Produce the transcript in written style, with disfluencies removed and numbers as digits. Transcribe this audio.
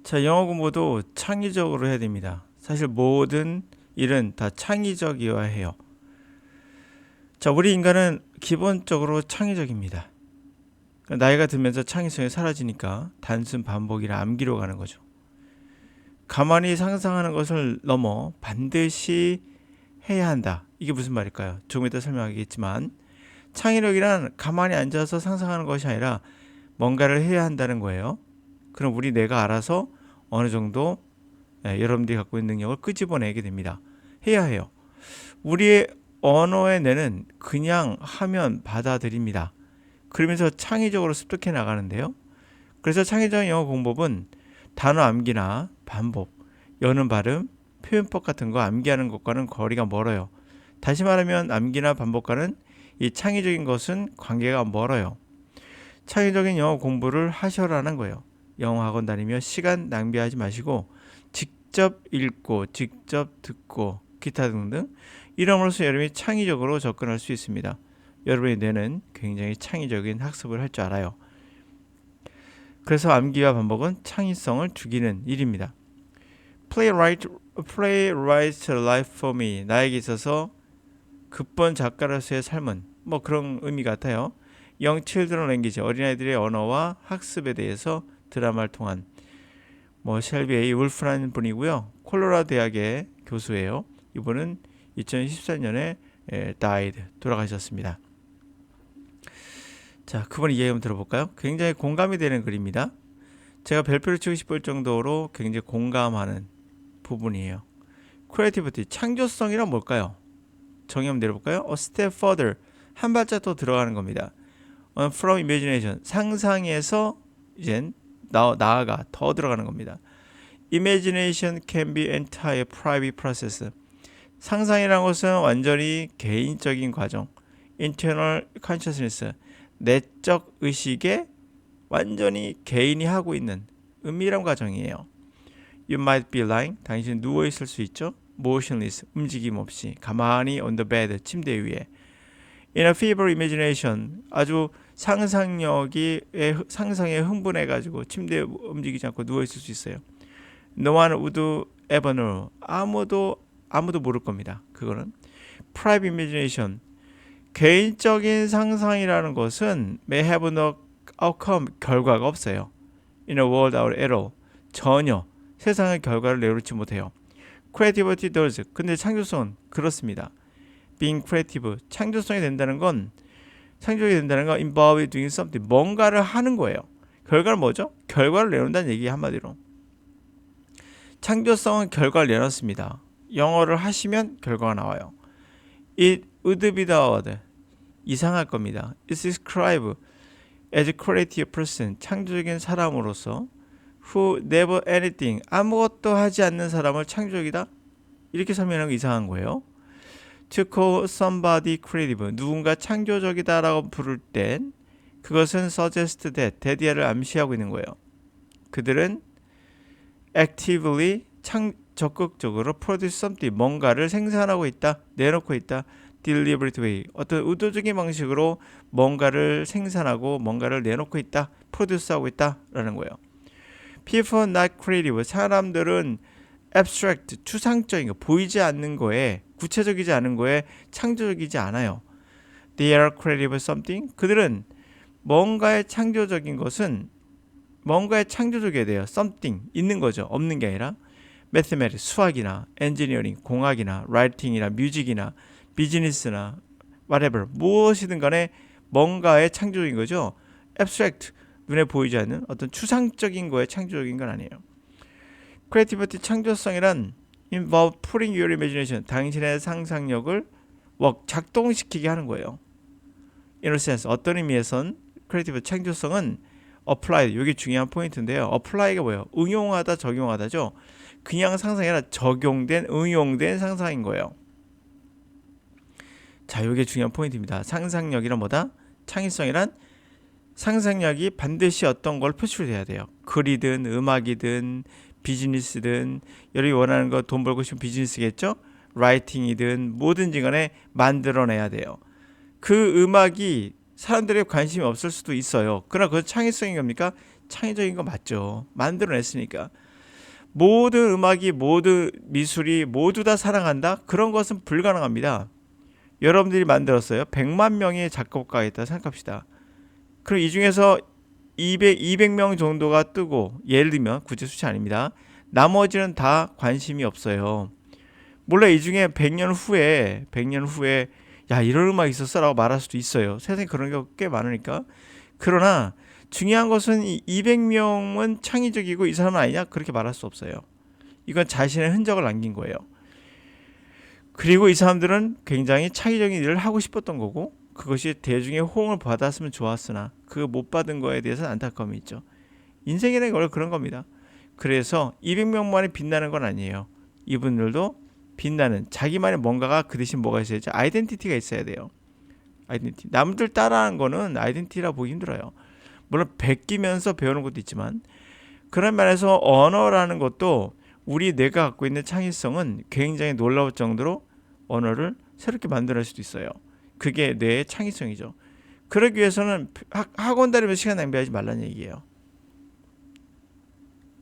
자, 영어 공부도 창의적으로 해야 됩니다. 사실 모든 일은 다 창의적이어야 해요. 자, 우리 인간은 기본적으로 창의적입니다. 나이가 들면서 창의성이 사라지니까 단순 반복이나 암기로 가는 거죠. 가만히 상상하는 것을 넘어 반드시 해야 한다. 이게 무슨 말일까요? 조금 이따 설명하겠지만 창의력이란 가만히 앉아서 상상하는 것이 아니라 뭔가를 해야 한다는 거예요. 그럼 우리 뇌가 알아서 어느 정도 여러분들이 갖고 있는 능력을 끄집어내게 됩니다. 해야 해요. 우리의 언어의 뇌는 그냥 하면 받아들입니다. 그러면서 창의적으로 습득해 나가는데요. 그래서 창의적인 영어 공법은 단어 암기나 반복, 여는 발음, 표현법 같은 거 암기하는 것과는 거리가 멀어요. 다시 말하면 암기나 반복과는 이 창의적인 것은 관계가 멀어요. 창의적인 영어 공부를 하셔라는 거예요. 영어 학원 다니며 시간 낭비하지 마시고 직접 읽고 직접 듣고 기타 등등 이름으로써 여러분이 창의적으로 접근할 수 있습니다. 여러분의 뇌는 굉장히 창의적인 학습을 할 줄 알아요. 그래서 암기와 반복은 창의성을 죽이는 일입니다. Playwright life for me. 나에게 있어서 극본 작가로서의 삶은 뭐 그런 의미 같아요. Young Children Language, 어린아이들의 언어와 학습에 대해서 드라마를 통한 셸비 A. 울프라는 분이고요. 콜로라도 대학의 교수예요. 이분은 2014년에 died, 돌아가셨습니다. 자, 그분 이야기 한번 들어볼까요? 굉장히 공감이 되는 글입니다. 제가 별표를 치고 싶을 정도로 굉장히 공감하는 부분이에요. Creativity, 창조성이란 뭘까요? 정의 한번 내려볼까요? A step further, 한 발짝 더 들어가는 겁니다. From imagination, 상상에서 이젠 나아가 더 들어가는 겁니다. Imagination can be entire private process. 상상이라는 것은 완전히 개인적인 과정. Internal consciousness, 내적 의식에 완전히 개인이 하고 있는 은밀한 과정이에요. You might be lying, 당신은 누워 있을 수 있죠. Motionless, 움직임 없이 가만히 on the bed, 침대 위에. In a fever imagination, 아주 상상에 흥분해가지고 침대에 움직이지 않고 누워 있을 수 있어요. No one would ever know. 아무도 모를 겁니다. 그거는 private imagination. 개인적인 상상이라는 것은 may have no outcome, 결과가 없어요. In a world out at all, 전혀 세상의 결과를 내놓지 못해요. Creativity does. 근데 창조성은 그렇습니다. Being creative, 창조성이 된다는 건 involve doing something, 뭔가를 하는 거예요. 결과는 뭐죠? 결과를 내놓는다는 얘기 한마디로. 창조성은 결과를 내놓습니다. 영어를 하시면 결과가 나와요. It would be the word. 이상할 겁니다. It's described as a creative person. 창조적인 사람으로서 who never anything. 아무것도 하지 않는 사람을 창조적이다? 이렇게 설명하는 거 이상한 거예요. To call somebody creative. 누군가 창조적이다라고 부를 땐 그것은 suggest that, 암시하고 있는 거예요. 그들은 actively 적극적으로 produce something, 뭔가를 생산하고 있다, 내놓고 있다. deliberate way, 어떤 의도적인 방식으로 뭔가를 생산하고 뭔가를 내놓고 있다, produce하고 있다라는 거예요. People not creative, 사람들은 abstract, 추상적인 거, 보이지 않는 거에, 구체적이지 않은 거에 창조적이지 않아요. They are creative something, 그들은 뭔가의 창조적인 것은 뭔가에 창조적이어야 돼요. something, 있는 거죠. 없는 게 아니라 mathematics, 수학이나 engineering, 공학이나 writing이나 뮤직이나 비즈니스나 whatever, 무엇이든 간에 뭔가의 창조적인 거죠. abstract, 눈에 보이지 않는 어떤 추상적인 거에 창조적인 건 아니에요. creativity, 창조성이란 involve putting your imagination, 당신의 상상력을 작동시키게 하는 거예요. In a sense, 어떤 의미에선 creative, 창조성은 apply, 이게 중요한 포인트인데요. apply가 뭐예요? 응용하다, 적용하다죠. 그냥 상상이 아니라 적용된, 응용된 상상인 거예요. 자, 이게 중요한 포인트입니다. 상상력이란 뭐다? 창의성이란 상상력이 반드시 어떤 걸 표출해야 돼요. 글이든 음악이든 비즈니스든, 여러분이 원하는 거 돈 벌고 싶은 비즈니스겠죠? 라이팅이든 뭐든지 간에 만들어내야 돼요. 그 음악이 사람들의 관심이 없을 수도 있어요. 그러나 그건 창의성인 겁니까? 창의적인 거 맞죠. 만들어냈으니까. 모든 음악이, 모든 미술이 모두 다 사랑한다? 그런 것은 불가능합니다. 여러분들이 만들었어요. 100만 명의 작곡가가 있다 생각합시다. 그럼 이 중에서 200명 정도가 뜨고, 예를 들면 구체 수치 아닙니다. 나머지는 다 관심이 없어요. 몰라, 이 중에 100년 후에 야, 이런 음악 있었어 라고 말할 수도 있어요. 세상에 그런 게 꽤 많으니까. 그러나 중요한 것은 이 200명은 창의적이고 이 사람은 아니냐? 그렇게 말할 수 없어요. 이건 자신의 흔적을 남긴 거예요. 그리고 이 사람들은 굉장히 창의적인 일을 하고 싶었던 거고, 그것이 대중의 호응을 받았으면 좋았으나 그 못 받은 거에 대해서는 안타까움이 있죠. 인생이라는 건 그런 겁니다. 그래서 200명만이 빛나는 건 아니에요. 이분들도 빛나는 자기만의 뭔가가 그 대신 뭐가 있어야죠? 아이덴티티가 있어야 돼요. 아이덴티티. 남들 따라하는 거는 아이덴티티라 보기 힘들어요. 물론 베끼면서 배우는 것도 있지만, 그런 면에서 언어라는 것도 우리 뇌가 갖고 있는 창의성은 굉장히 놀라울 정도로 언어를 새롭게 만들어낼 수도 있어요. 그게 뇌의 창의성이죠. 그러기 위해서는 학원 다니면서 시간 낭비하지 말라는 얘기예요.